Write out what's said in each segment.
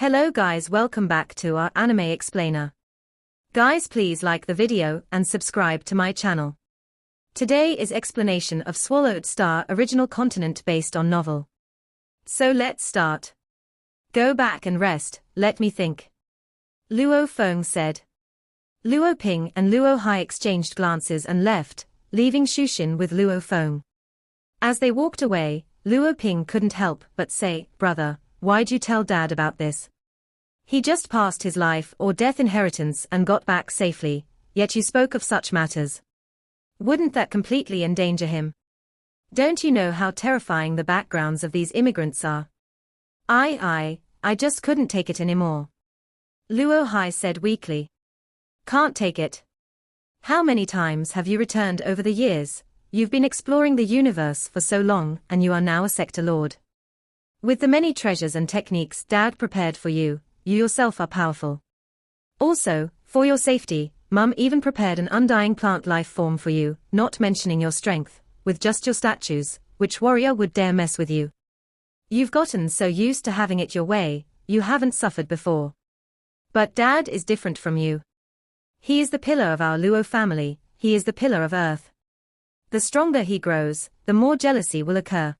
Hello guys, welcome back to our anime explainer. Guys, please like the video and subscribe to my channel. Today is explanation of Swallowed Star original content based on novel. So let's start. Go back and rest, let me think. Luo Feng said. Luo Ping and Luo Hai exchanged glances and left, leaving Shushin with Luo Feng. As they walked away, Luo Ping couldn't help but say, "Brother, why'd you tell Dad about this? He just passed his life or death inheritance and got back safely, yet you spoke of such matters. Wouldn't that completely endanger him? Don't you know how terrifying the backgrounds of these immigrants are?" I just couldn't take it anymore. Luo Hai said weakly. Can't take it? How many times have you returned over the years? You've been exploring the universe for so long and you are now a sector lord. With the many treasures and techniques Dad prepared for you, you yourself are powerful. Also, for your safety, Mum even prepared an undying plant life form for you, not mentioning your strength, with just your statues, which warrior would dare mess with you? You've gotten so used to having it your way, you haven't suffered before. But Dad is different from you. He is the pillar of our Luo family, he is the pillar of Earth. The stronger he grows, the more jealousy will occur.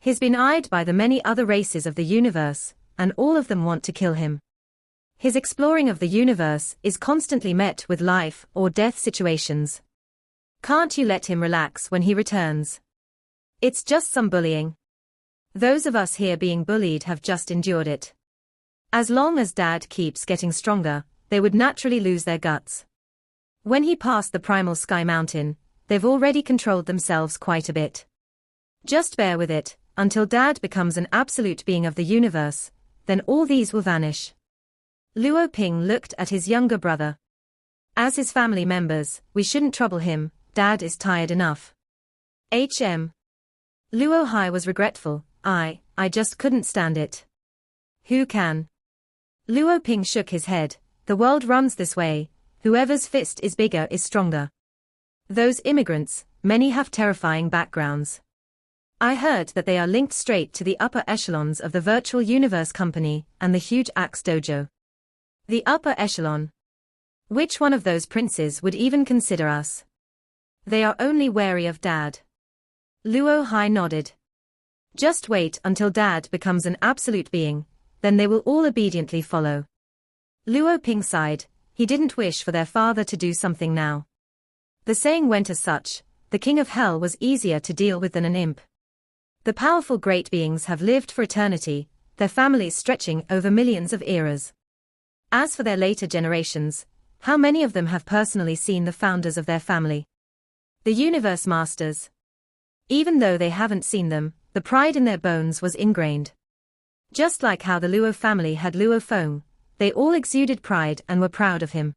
He's been eyed by the many other races of the universe, and all of them want to kill him. His exploring of the universe is constantly met with life or death situations. Can't you let him relax when he returns? It's just some bullying. Those of us here being bullied have just endured it. As long as Dad keeps getting stronger, they would naturally lose their guts. When he passed the primal sky mountain, they've already controlled themselves quite a bit. Just bear with it, until Dad becomes an absolute being of the universe, then all these will vanish. Luo Ping looked at his younger brother. As his family members, we shouldn't trouble him, Dad is tired enough. Luo Hai was regretful. I just couldn't stand it. Who can? Luo Ping shook his head. The world runs this way, whoever's fist is bigger is stronger. Those immigrants, many have terrifying backgrounds. I heard that they are linked straight to the upper echelons of the Virtual Universe Company and the huge Axe Dojo. The upper echelon? Which one of those princes would even consider us? They are only wary of Dad. Luo Hai nodded. Just wait until Dad becomes an absolute being, then they will all obediently follow. Luo Ping sighed. He didn't wish for their father to do something now. The saying went as such, the king of hell was easier to deal with than an imp. The powerful great beings have lived for eternity, their families stretching over millions of eras. As for their later generations, how many of them have personally seen the founders of their family? The universe masters. Even though they haven't seen them, the pride in their bones was ingrained. Just like how the Luo family had Luo Feng, they all exuded pride and were proud of him.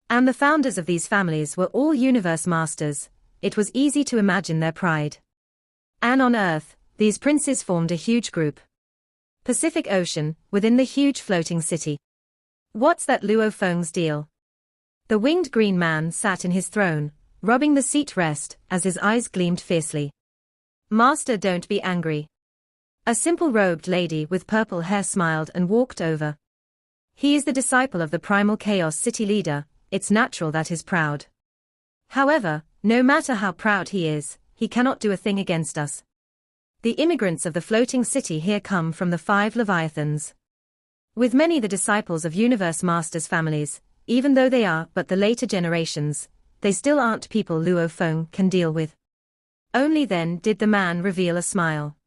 And the founders of these families were all universe masters, it was easy to imagine their pride. And on Earth, these princes formed a huge group. Pacific Ocean, within the huge floating city. What's that Luo Feng's deal? The winged green man sat in his throne, rubbing the seat rest as his eyes gleamed fiercely. Master, don't be angry. A simple robed lady with purple hair smiled and walked over. He is the disciple of the primal chaos city leader, it's natural that he's proud. However, no matter how proud he is, he cannot do a thing against us. The immigrants of the floating city here come from the 5 Leviathans. With many the disciples of Universe Masters families, even though they are but the later generations, they still aren't people Luo Feng can deal with. Only then did the man reveal a smile.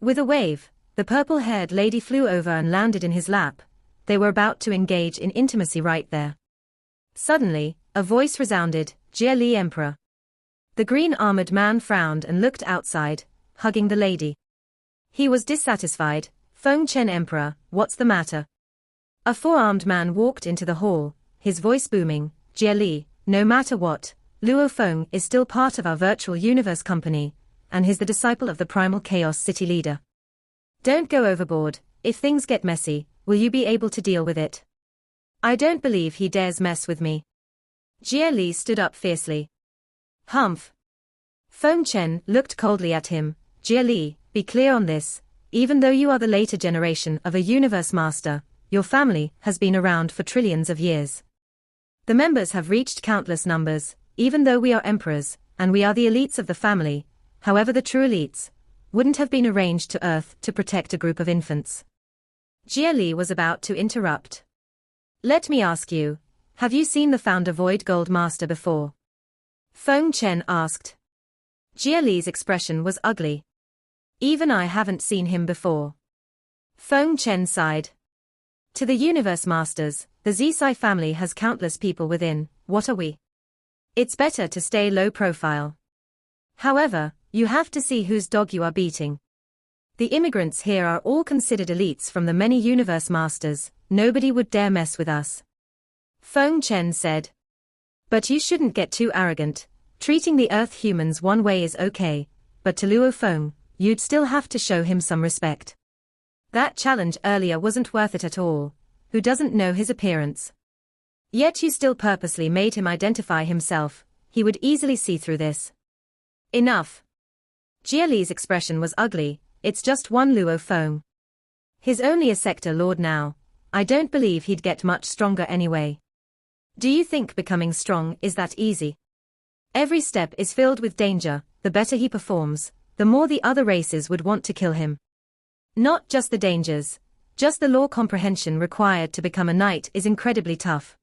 With a wave, the purple-haired lady flew over and landed in his lap. They were about to engage in intimacy right there. Suddenly, a voice resounded, "Jie Li Emperor." The green-armored man frowned and looked outside, hugging the lady. He was dissatisfied. "Feng Chen Emperor, what's the matter?" A 4-armed man walked into the hall, his voice booming, "Jie Li, no matter what, Luo Feng is still part of our Virtual Universe Company, and he's the disciple of the Primal Chaos City leader. Don't go overboard. If things get messy, will you be able to deal with it? I don't believe he dares mess with me." Jie Li stood up fiercely. Humph. Feng Chen looked coldly at him. "Jie Li, be clear on this, even though you are the later generation of a universe master, your family has been around for trillions of years. The members have reached countless numbers, even though we are emperors, and we are the elites of the family. However, the true elites wouldn't have been arranged to Earth to protect a group of infants. Jia Li was about to interrupt. Let me ask you, have you seen the founder Void Gold Master before? Feng Chen asked. Jia Li's expression was ugly. Even I haven't seen him before. Feng Chen sighed. To the Universe Masters, the Zisai family has countless people within. What are we? It's better to stay low profile. However, you have to see whose dog you are beating. The immigrants here are all considered elites from the many Universe Masters. Nobody would dare mess with us. Feng Chen said. But you shouldn't get too arrogant. Treating the Earth humans one way is okay, but to Luo Feng, you'd still have to show him some respect. That challenge earlier wasn't worth it at all. Who doesn't know his appearance? Yet you still purposely made him identify himself. He would easily see through this. Enough. Jia Li's expression was ugly. It's just one Luo Feng. He's only a sector lord now. I don't believe he'd get much stronger anyway. Do you think becoming strong is that easy? Every step is filled with danger. The better he performs, the more the other races would want to kill him. Not just the dangers, just the law comprehension required to become a knight is incredibly tough.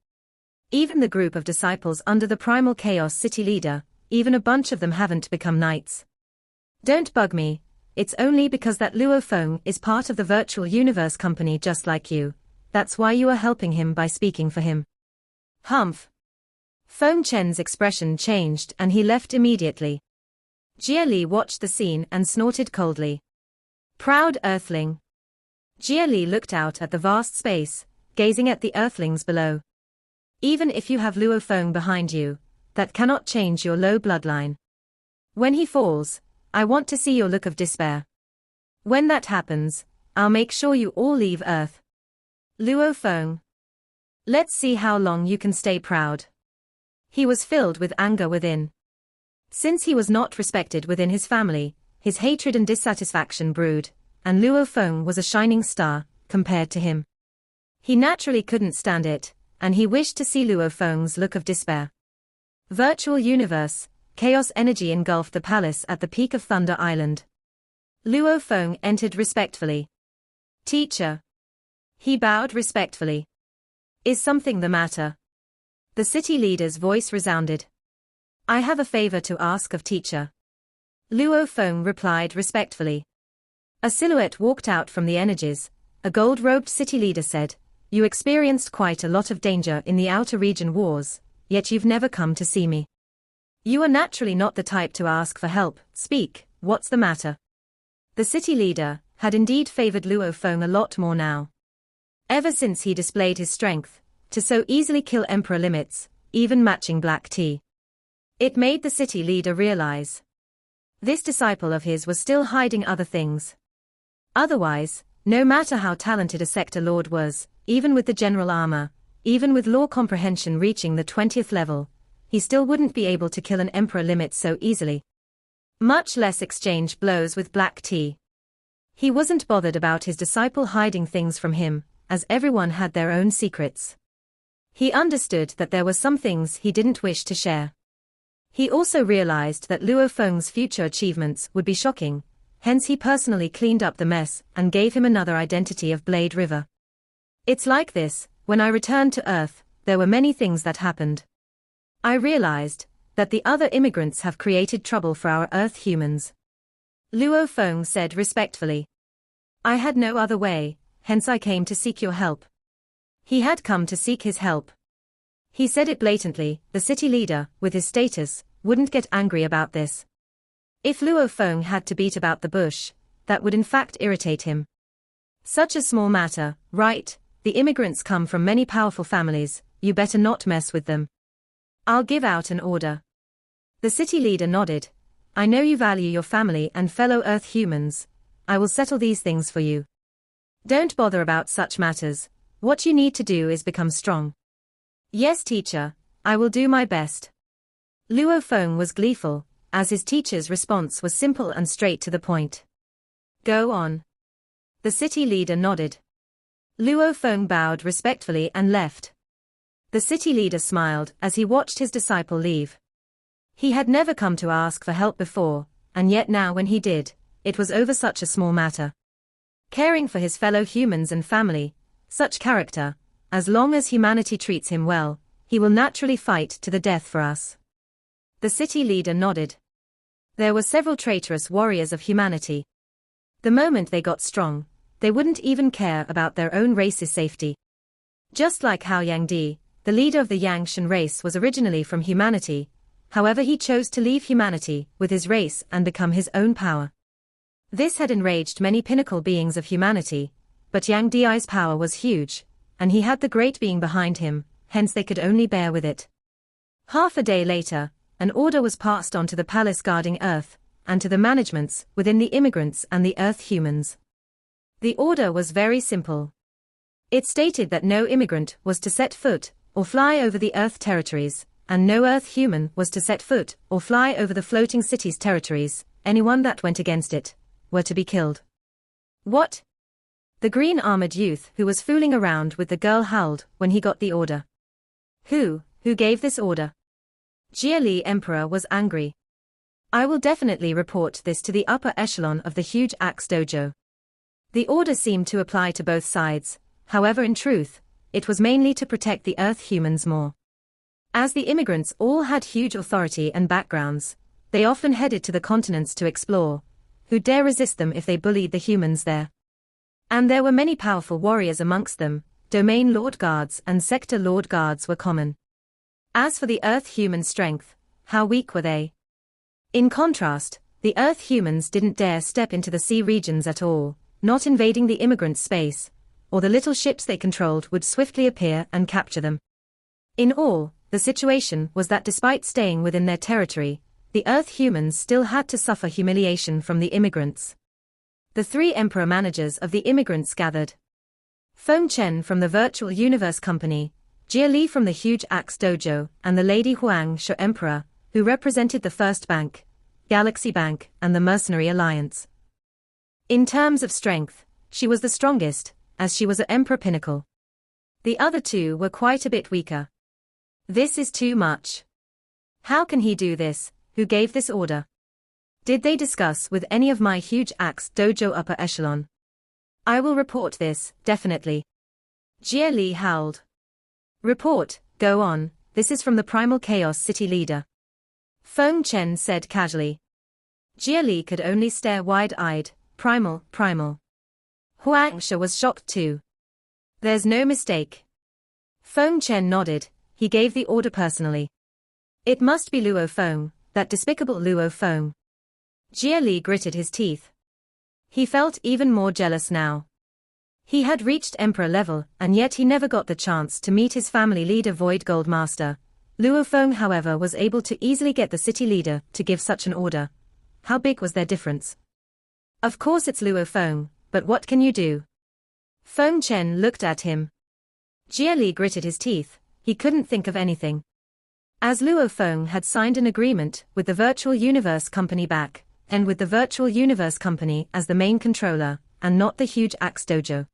Even the group of disciples under the primal chaos city leader, even a bunch of them haven't become knights. Don't bug me, it's only because that Luo Feng is part of the virtual universe company just like you. That's why you are helping him by speaking for him. Humph. Feng Chen's expression changed and he left immediately. Jia Li watched the scene and snorted coldly. Proud earthling. Jia Li looked out at the vast space, gazing at the earthlings below. Even if you have Luo Feng behind you, that cannot change your low bloodline. When he falls, I want to see your look of despair. When that happens, I'll make sure you all leave Earth. Luo Feng. Let's see how long you can stay proud. He was filled with anger within. Since he was not respected within his family, his hatred and dissatisfaction brewed, and Luo Feng was a shining star, compared to him. He naturally couldn't stand it, and he wished to see Luo Feng's look of despair. Virtual universe, chaos energy engulfed the palace at the peak of Thunder Island. Luo Feng entered respectfully. Teacher. He bowed respectfully. Is something the matter? The city leader's voice resounded. I have a favor to ask of teacher. Luo Feng replied respectfully. A silhouette walked out from the energies. A gold-robed city leader said, You experienced quite a lot of danger in the outer region wars, yet you've never come to see me. You are naturally not the type to ask for help. Speak, what's the matter? The city leader had indeed favored Luo Feng a lot more now. Ever since he displayed his strength, to so easily kill Emperor limits, even matching black tea. It made the city leader realize. This disciple of his was still hiding other things. Otherwise, no matter how talented a sector lord was, even with the general armor, even with law comprehension reaching the 20th level, he still wouldn't be able to kill an emperor limit so easily. Much less exchange blows with black tea. He wasn't bothered about his disciple hiding things from him, as everyone had their own secrets. He understood that there were some things he didn't wish to share. He also realized that Luo Feng's future achievements would be shocking, hence he personally cleaned up the mess and gave him another identity of Blade River. It's like this, when I returned to Earth, there were many things that happened. I realized that the other immigrants have created trouble for our Earth humans. Luo Feng said respectfully. I had no other way, hence I came to seek your help. He had come to seek his help. He said it blatantly. The city leader, with his status, wouldn't get angry about this. If Luo Feng had to beat about the bush, that would in fact irritate him. Such a small matter, right? The immigrants come from many powerful families, you better not mess with them. I'll give out an order. The city leader nodded. I know you value your family and fellow Earth humans. I will settle these things for you. Don't bother about such matters. What you need to do is become strong. Yes, teacher, I will do my best. Luo Feng was gleeful, as his teacher's response was simple and straight to the point. Go on. The city leader nodded. Luo Feng bowed respectfully and left. The city leader smiled as he watched his disciple leave. He had never come to ask for help before, and yet now when he did, it was over such a small matter. Caring for his fellow humans and family, such character, as long as humanity treats him well, he will naturally fight to the death for us. The city leader nodded. There were several traitorous warriors of humanity. The moment they got strong, they wouldn't even care about their own race's safety. Just like how Yang Di, the leader of the Yang Shan race, was originally from humanity, however he chose to leave humanity with his race and become his own power. This had enraged many pinnacle beings of humanity, but Yang Di's power was huge, and he had the great being behind him, hence they could only bear with it. Half a day later, an order was passed on to the palace guarding Earth, and to the managements within the immigrants and the Earth humans. The order was very simple. It stated that no immigrant was to set foot or fly over the Earth territories, and no Earth human was to set foot or fly over the floating city's territories. Anyone that went against it were to be killed. What? The green-armored youth who was fooling around with the girl howled when he got the order. Who gave this order? Jia Li Emperor was angry. I will definitely report this to the upper echelon of the huge axe dojo. The order seemed to apply to both sides, however in truth, it was mainly to protect the Earth humans more. As the immigrants all had huge authority and backgrounds, they often headed to the continents to explore. Who dare resist them if they bullied the humans there? And there were many powerful warriors amongst them. Domain Lord Guards and Sector Lord Guards were common. As for the Earth human strength, how weak were they? In contrast, the Earth humans didn't dare step into the sea regions at all, not invading the immigrants' space, or the little ships they controlled would swiftly appear and capture them. In all, the situation was that despite staying within their territory, the Earth humans still had to suffer humiliation from the immigrants. The three emperor managers of the immigrants gathered. Feng Chen from the Virtual Universe Company, Jia Li from the Huge Axe Dojo, and the Lady Huang Shu Emperor, who represented the First Bank, Galaxy Bank, and the Mercenary Alliance. In terms of strength, she was the strongest, as she was an Emperor Pinnacle. The other two were quite a bit weaker. This is too much. How can he do this? Who gave this order? Did they discuss with any of my Huge Axe Dojo upper echelon? I will report this, definitely. Jia Li howled. Report, go on, this is from the Primal Chaos City leader. Feng Chen said casually. Jia Li could only stare wide-eyed. Primal. Huang Shu was shocked too. There's no mistake. Feng Chen nodded, he gave the order personally. It must be Luo Feng, that despicable Luo Feng. Jia Li gritted his teeth. He felt even more jealous now. He had reached Emperor level and yet he never got the chance to meet his family leader Void Gold Master. Luo Feng however was able to easily get the city leader to give such an order. How big was their difference? Of course it's Luo Feng, but what can you do? Feng Chen looked at him. Jia Li gritted his teeth, he couldn't think of anything. As Luo Feng had signed an agreement with the Virtual Universe Company back, and with the Virtual Universe Company as the main controller, and not the Huge Axe Dojo.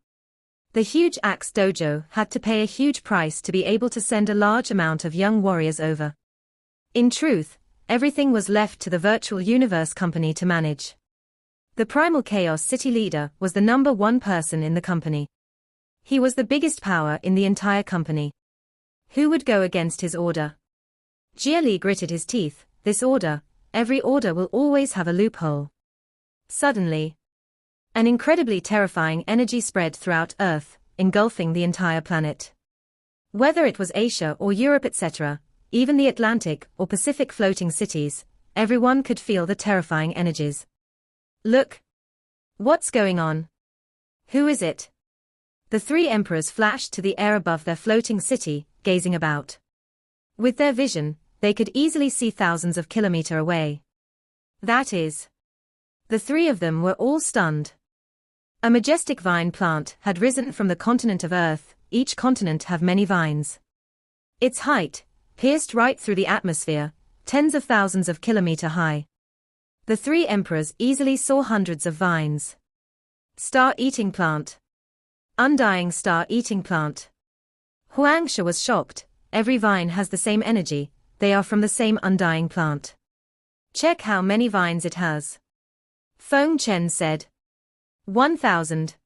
The Huge Axe Dojo had to pay a huge price to be able to send a large amount of young warriors over. In truth, everything was left to the Virtual Universe Company to manage. The Primal Chaos City leader was the number one person in the company. He was the biggest power in the entire company. Who would go against his order? Jia Li gritted his teeth, this order, every order will always have a loophole. Suddenly, an incredibly terrifying energy spread throughout Earth, engulfing the entire planet. Whether it was Asia or Europe etc., even the Atlantic or Pacific floating cities, everyone could feel the terrifying energies. Look! What's going on? Who is it? The three emperors flashed to the air above their floating city, gazing about. With their vision, they could easily see thousands of kilometers away. That is. The three of them were all stunned. A majestic vine plant had risen from the continent of Earth, each continent have many vines. Its height, pierced right through the atmosphere, tens of thousands of kilometers high. The three emperors easily saw hundreds of vines. Star-eating plant. Undying star-eating plant. Huangsha was shocked. Every vine has the same energy, they are from the same undying plant. Check how many vines it has. Feng Chen said. 1,000.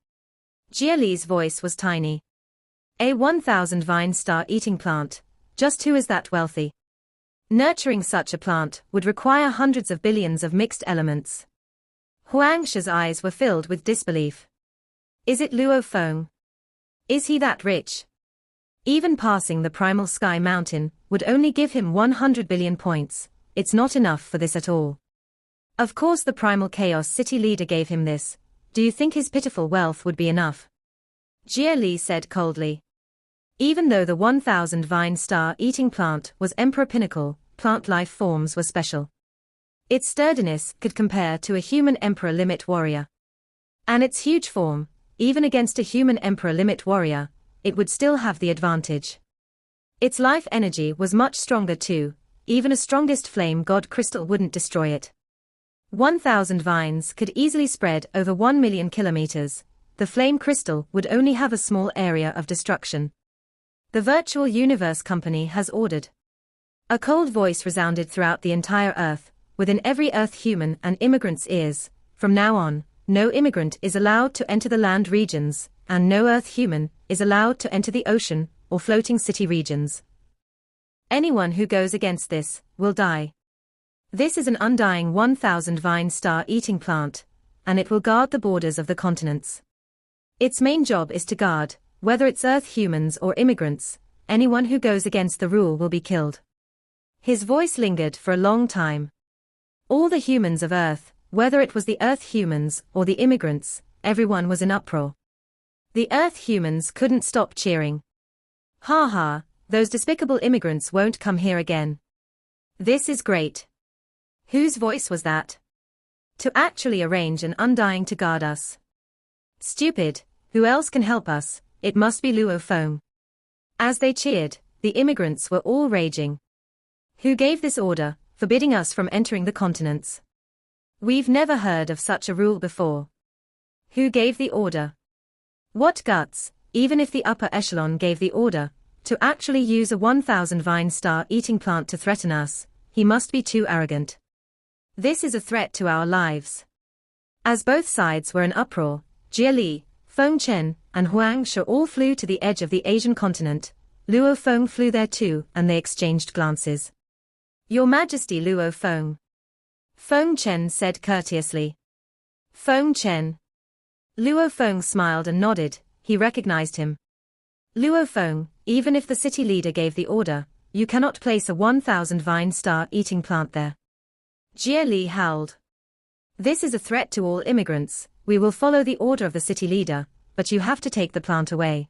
Jia Li's voice was tiny. A 1,000 vine star-eating plant, just who is that wealthy? Nurturing such a plant would require hundreds of billions of mixed elements. Huangsha's eyes were filled with disbelief. Is it Luo Feng? Is he that rich? Even passing the primal sky mountain would only give him 100 billion points. It's not enough for this at all. Of course the primal chaos city leader gave him this. Do you think his pitiful wealth would be enough? Jia Li said coldly. Even though the 1,000 vine star-eating plant was emperor pinnacle, plant life forms were special. Its sturdiness could compare to a human emperor limit warrior. And its huge form, even against a human emperor limit warrior, it would still have the advantage. Its life energy was much stronger too, even a strongest flame god crystal wouldn't destroy it. 1,000 vines could easily spread over 1 million kilometers, the flame crystal would only have a small area of destruction. The Virtual Universe Company has ordered. A cold voice resounded throughout the entire Earth, within every Earth human and immigrant's ears. From now on, no immigrant is allowed to enter the land regions, and no Earth human is allowed to enter the ocean or floating city regions. Anyone who goes against this will die. This is an undying 1,000 vine star-eating plant, and it will guard the borders of the continents. Its main job is to guard, whether it's Earth humans or immigrants, anyone who goes against the rule will be killed. His voice lingered for a long time. All the humans of Earth, whether it was the Earth humans or the immigrants, everyone was in uproar. The Earth humans couldn't stop cheering. Ha ha, those despicable immigrants won't come here again. This is great. Whose voice was that? To actually arrange an undying to guard us. Stupid, who else can help us? It must be Luo Feng. As they cheered, the immigrants were all raging. Who gave this order, forbidding us from entering the continents? We've never heard of such a rule before. Who gave the order? What guts, even if the upper echelon gave the order, to actually use a 1,000 vine star-eating plant to threaten us, he must be too arrogant. This is a threat to our lives. As both sides were in uproar, Jia Li, Feng Chen, and Huangsha all flew to the edge of the Asian continent. Luo Feng flew there too, and they exchanged glances. Your Majesty Luo Feng. Feng Chen said courteously. Feng Chen. Luo Feng smiled and nodded, he recognized him. Luo Feng, even if the city leader gave the order, you cannot place a 1,000 vine star-eating plant there. Jia Li howled. This is a threat to all immigrants, we will follow the order of the city leader, but you have to take the plant away.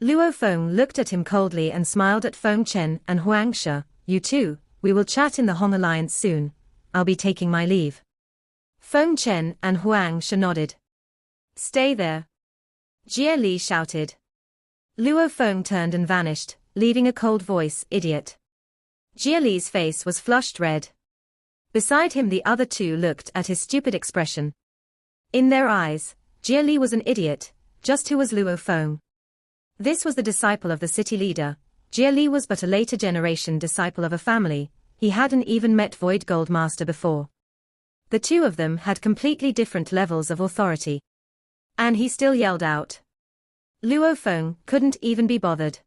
Luo Feng looked at him coldly and smiled at Feng Chen and Huangsha. You too, we will chat in the Hong Alliance soon. I'll be taking my leave. Feng Chen and Huangsha nodded. Stay there. Jia Li shouted. Luo Feng turned and vanished, leaving a cold voice, idiot. Jia Li's face was flushed red. Beside him the other two looked at his stupid expression. In their eyes, Jia Li was an idiot, just who was Luo Feng. This was the disciple of the city leader. Jia Li was but a later generation disciple of a family, he hadn't even met Void Gold Master before. The two of them had completely different levels of authority. And he still yelled out. Luo Feng couldn't even be bothered.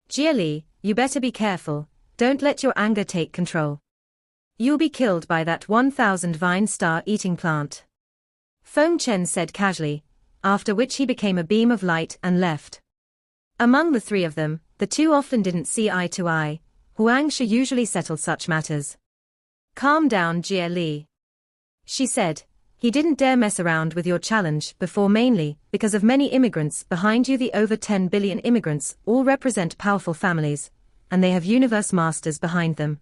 Jia Li, you better be careful, don't let your anger take control. You'll be killed by that 1,000 vine star-eating plant. Feng Chen said casually, after which he became a beam of light and left. Among the three of them, the two often didn't see eye to eye. Huangsha usually settled such matters. Calm down, Jia Li. She said, he didn't dare mess around with your challenge before, mainly because of many immigrants behind you. The over 10 billion immigrants all represent powerful families, and they have universe masters behind them.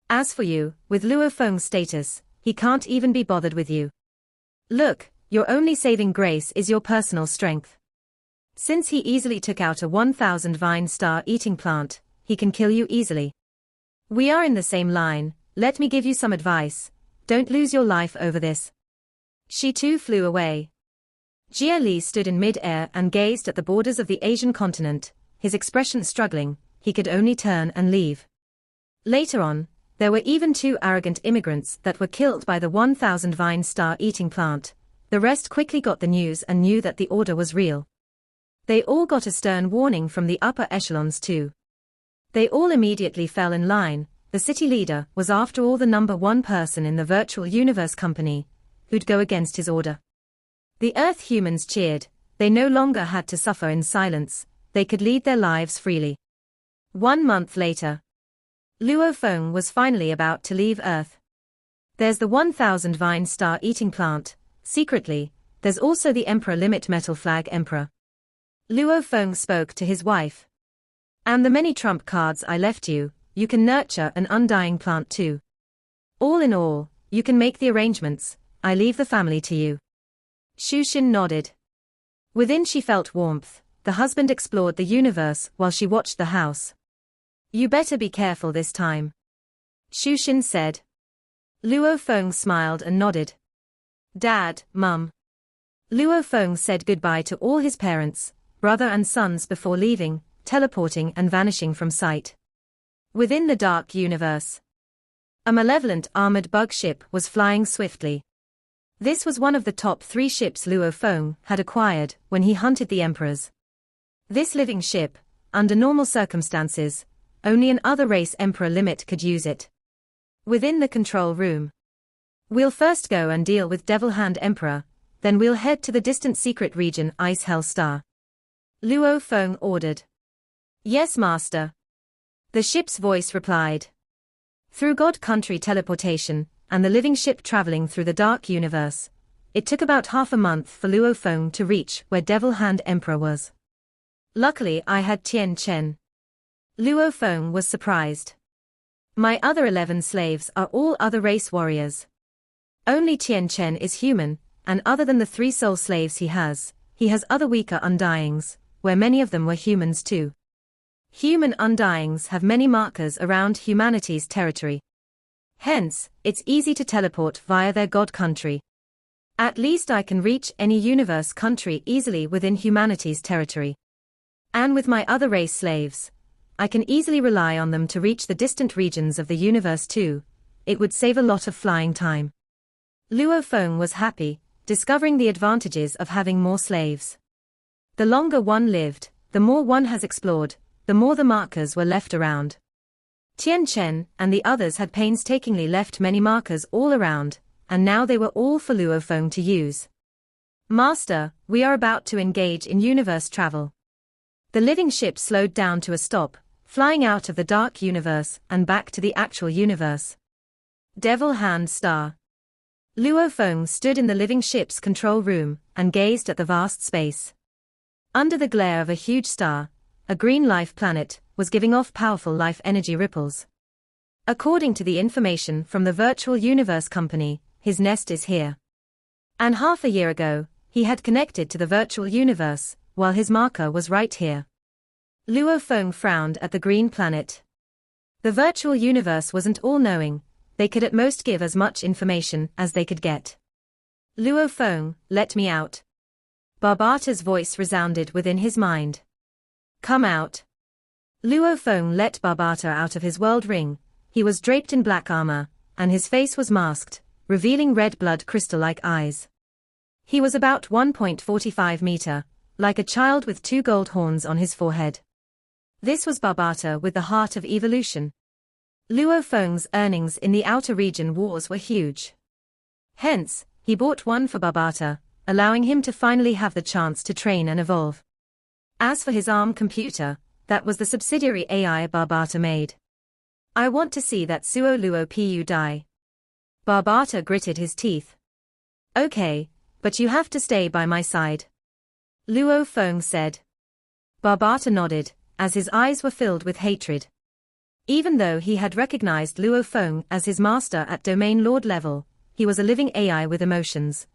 As for you, with Luo Feng's status, he can't even be bothered with you. Look, your only saving grace is your personal strength. Since he easily took out a 1,000 vine star-eating plant, he can kill you easily. We are in the same line, let me give you some advice, don't lose your life over this. She too flew away. Jie Li stood in mid-air and gazed at the borders of the Asian continent, his expression struggling. He could only turn and leave. Later on, there were even 2 arrogant immigrants that were killed by the 1,000 vine star-eating plant. The rest quickly got the news and knew that the order was real. They all got a stern warning from the upper echelons too. They all immediately fell in line. The city leader was after all the #1 person in the virtual universe company, who'd go against his order. The Earth humans cheered. They no longer had to suffer in silence, they could lead their lives freely. 1 month later, Luo Feng was finally about to leave Earth. There's the 1,000 vine star-eating plant. Secretly, there's also the Emperor Limit Metal Flag Emperor. Luo Feng spoke to his wife. And the many trump cards I left you, you can nurture an undying plant too. All in all, you can make the arrangements, I leave the family to you. Shushin nodded. Within she felt warmth. The husband explored the universe while she watched the house. You better be careful this time, Shushin said. Luo Feng smiled and nodded. Dad, Mum. Luo Feng said goodbye to all his parents, brother and sons before leaving, teleporting and vanishing from sight. Within the dark universe, a malevolent armored bug ship was flying swiftly. This was one of the top 3 ships Luo Feng had acquired when he hunted the emperors. This living ship, under normal circumstances, only an other race Emperor Limit could use it. Within the control room, we'll first go and deal with Devil Hand Emperor, then we'll head to the distant secret region Ice Hell Star. Luo Feng ordered. Yes, Master. The ship's voice replied. Through God Country teleportation, and the living ship traveling through the dark universe, it took about half a month for Luo Feng to reach where Devil Hand Emperor was. Luckily I had Tian Chen. Luo Feng was surprised. My other 11 slaves are all other race warriors. Only Tian Chen is human, and other than the 3 soul slaves he has other weaker undyings, where many of them were humans too. Human undyings have many markers around humanity's territory. Hence, it's easy to teleport via their God country. At least I can reach any universe country easily within humanity's territory. And with my other race slaves, I can easily rely on them to reach the distant regions of the universe too. It would save a lot of flying time. Luo Feng was happy, discovering the advantages of having more slaves. The longer one lived, the more one has explored, the more the markers were left around. Tian Chen and the others had painstakingly left many markers all around, and now they were all for Luo Feng to use. Master, we are about to engage in universe travel. The living ship slowed down to a stop, flying out of the dark universe and back to the actual universe. Devil Hand Star. Luo Feng stood in the living ship's control room and gazed at the vast space. Under the glare of a huge star, a green life planet was giving off powerful life energy ripples. According to the information from the virtual universe company, his nest is here. And half a year ago, he had connected to the virtual universe, while his marker was right here. Luo Feng frowned at the green planet. The virtual universe wasn't all-knowing, they could at most give as much information as they could get. Luo Feng, let me out. Barbata's voice resounded within his mind. Come out. Luo Feng let Barbata out of his world ring. He was draped in black armor, and his face was masked, revealing red blood crystal-like eyes. He was about 1.45 meter, like a child with 2 gold horns on his forehead. This was Barbata with the heart of evolution. Luo Feng's earnings in the outer region wars were huge. Hence, he bought one for Barbata, allowing him to finally have the chance to train and evolve. As for his ARM computer, that was the subsidiary AI Barbata made. I want to see that Suo Luo Pu die. Barbata gritted his teeth. Okay, but you have to stay by my side, Luo Feng said. Barbata nodded, as his eyes were filled with hatred. Even though he had recognized Luo Feng as his master at Domain Lord level, he was a living AI with emotions.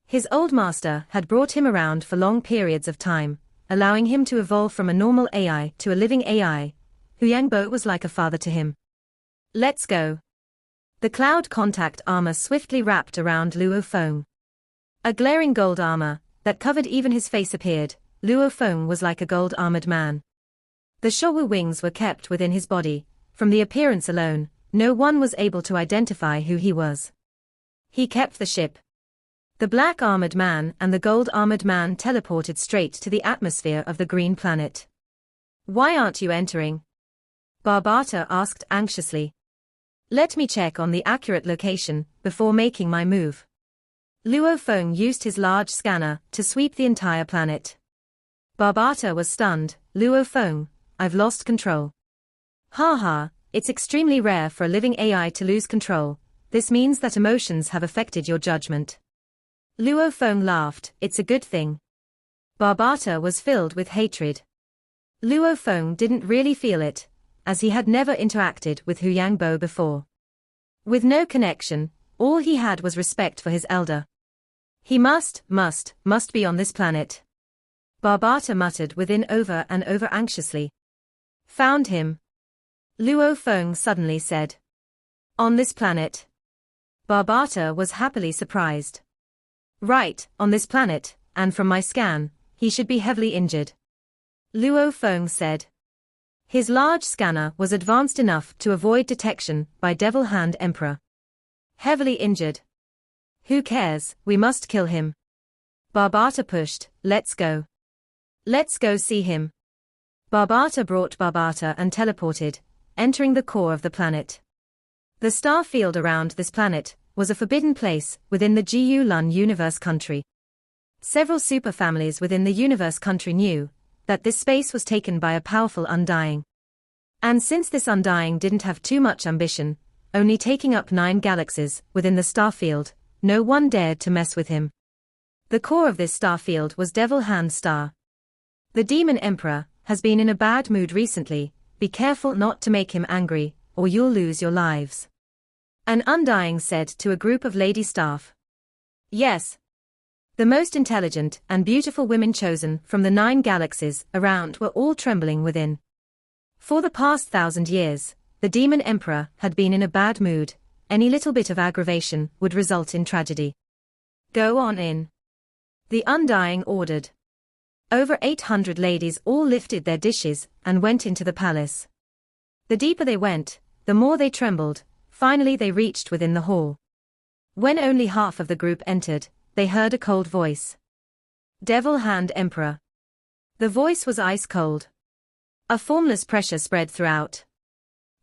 His old master had brought him around for long periods of time, allowing him to evolve from a normal AI to a living AI. Hu Yangbo was like a father to him. Let's go. The cloud contact armor swiftly wrapped around Luo Feng. A glaring gold armor, that covered even his face appeared. Luo Feng was like a gold-armored man. The Showu wings were kept within his body. From the appearance alone, no one was able to identify who he was. He kept the ship. The black-armored man and the gold-armored man teleported straight to the atmosphere of the green planet. "Why aren't you entering?" Barbata asked anxiously. "Let me check on the accurate location before making my move." Luo Feng used his large scanner to sweep the entire planet. Barbata was stunned. "Luo Feng, I've lost control." "Ha, it's extremely rare for a living AI to lose control. This means that emotions have affected your judgment." Luo Feng laughed. "It's a good thing." Barbata was filled with hatred. Luo Feng didn't really feel it, as he had never interacted with Hu Yangbo before. With no connection, all he had was respect for his elder. He must be on this planet. Barbata muttered within over and over anxiously. "Found him," Luo Feng suddenly said. "On this planet?" Barbata was happily surprised. "Right, on this planet, and from my scan, he should be heavily injured," Luo Feng said. His large scanner was advanced enough to avoid detection by Devil Hand Emperor. "Heavily injured? Who cares, we must kill him." Barbata pushed. "Let's go. Let's go see him." Barbata brought Barbata and teleported, entering the core of the planet. The star field around this planet was a forbidden place within the Jiyu Lun universe country. Several superfamilies within the universe country knew that this space was taken by a powerful Undying. And since this Undying didn't have too much ambition, only taking up 9 galaxies within the star field, no one dared to mess with him. The core of this star field was Devil Hand Star. "The Demon Emperor has been in a bad mood recently. Be careful not to make him angry, or you'll lose your lives," an Undying said to a group of lady staff. Yes. The most intelligent and beautiful women chosen from the 9 galaxies around were all trembling within. For the past 1,000 years, the Demon Emperor had been in a bad mood. Any little bit of aggravation would result in tragedy. "Go on in," the Undying ordered. Over 800 ladies all lifted their dishes and went into the palace. The deeper they went, the more they trembled. Finally they reached within the hall. When only half of the group entered, they heard a cold voice. "Devil Hand Emperor." The voice was ice cold. A formless pressure spread throughout.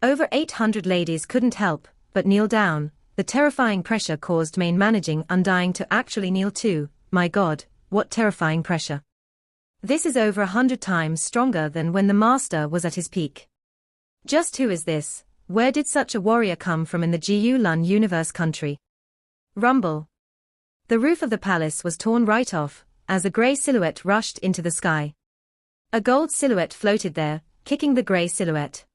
Over 800 ladies couldn't help but kneel down. The terrifying pressure caused main managing Undying to actually kneel too. My God, what terrifying pressure. This is over 100 times stronger than when the master was at his peak. Just who is this? Where did such a warrior come from in the Jiyu Lun universe country? Rumble. The roof of the palace was torn right off, as a grey silhouette rushed into the sky. A gold silhouette floated there, kicking the grey silhouette.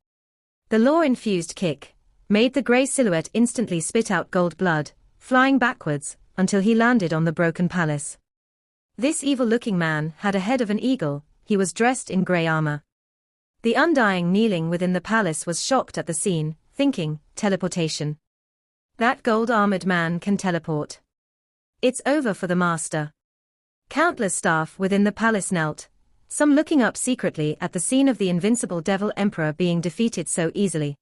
The law-infused kick made the grey silhouette instantly spit out gold blood, flying backwards, until he landed on the broken palace. This evil-looking man had a head of an eagle. He was dressed in grey armor. The Undying kneeling within the palace was shocked at the scene, thinking, teleportation. That gold-armored man can teleport. It's over for the master. Countless staff within the palace knelt, some looking up secretly at the scene of the invincible Devil Emperor being defeated so easily.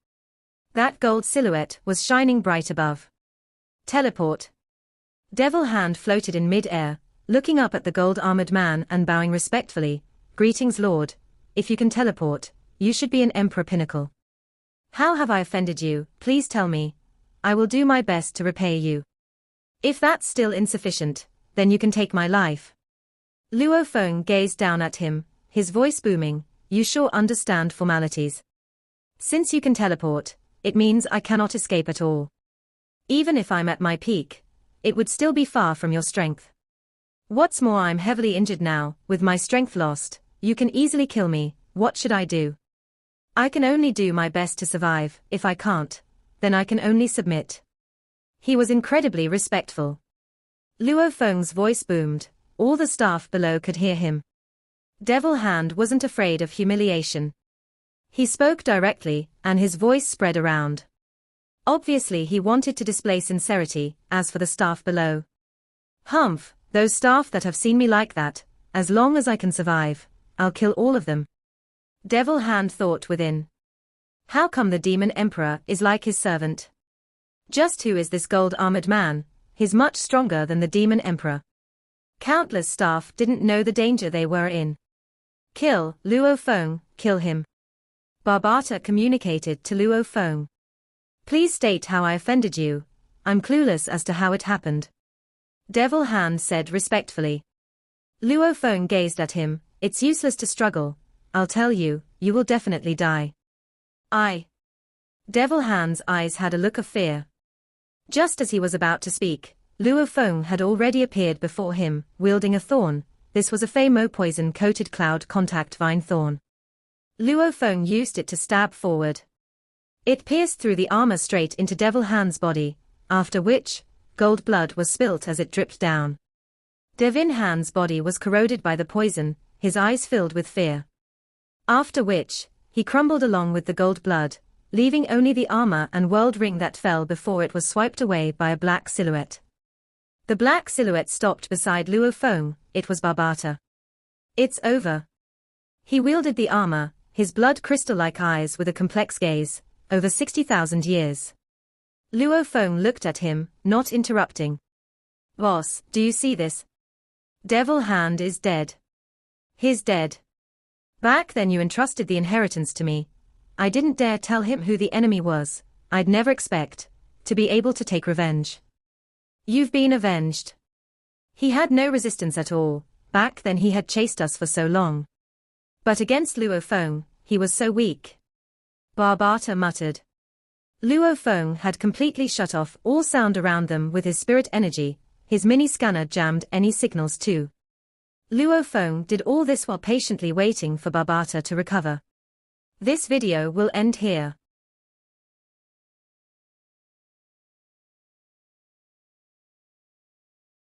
That gold silhouette was shining bright above. Teleport. Devil Hand floated in mid-air, looking up at the gold-armored man and bowing respectfully. "Greetings, Lord. If you can teleport, you should be an Emperor Pinnacle. How have I offended you? Please tell me. I will do my best to repay you. If that's still insufficient, then you can take my life." Luo Feng gazed down at him, his voice booming. "You sure understand formalities. Since you can teleport, it means I cannot escape at all. Even if I'm at my peak, it would still be far from your strength. What's more, I'm heavily injured now. With my strength lost, you can easily kill me. What should I do? I can only do my best to survive. If I can't, then I can only submit." He was incredibly respectful. Luo Feng's voice boomed. All the staff below could hear him. Devil Hand wasn't afraid of humiliation. He spoke directly, and his voice spread around. Obviously he wanted to display sincerity. As for the staff below, "Humph, Those staff that have seen me like that, as long as I can survive, I'll kill all of them. Devil Hand thought within. How come the demon emperor is like his servant? Just who is this gold-armored man? He's much stronger than the demon emperor. Countless staff didn't know the danger they were in. Kill Luo Feng, kill him. Barbata communicated to Luo Feng. Please state how I offended you. I'm clueless as to how it happened. Devil Hand said respectfully. Luo Feng gazed at him. It's useless to struggle. I'll tell you, you will definitely die. Devil Hand's eyes had a look of fear. Just as he was about to speak, Luo Feng had already appeared before him, wielding a thorn. This was a Fei Mo poison-coated cloud contact vine thorn. Luo Feng used it to stab forward. It pierced through the armor straight into Devil Hand's body, after which, gold blood was spilt as it dripped down. Devin Hand's body was corroded by the poison, his eyes filled with fear. After which, he crumbled along with the gold blood, leaving only the armor and world ring that fell before it was swiped away by a black silhouette. The black silhouette stopped beside Luo Feng. It was Barbata. It's over. He wielded the armor, his blood crystal-like eyes with a complex gaze, over 60,000 years. Luo Feng looked at him, not interrupting. Boss, do you see this? Devil Hand is dead. He's dead. Back then you entrusted the inheritance to me. I didn't dare tell him who the enemy was. I'd never expect to be able to take revenge. You've been avenged. He had no resistance at all. Back then he had chased us for so long. But against Luo Feng, he was so weak. Barbata muttered. Luo Feng had completely shut off all sound around them with his spirit energy. His mini-scanner jammed any signals too. Luo Feng did all this while patiently waiting for Barbata to recover. This video will end here.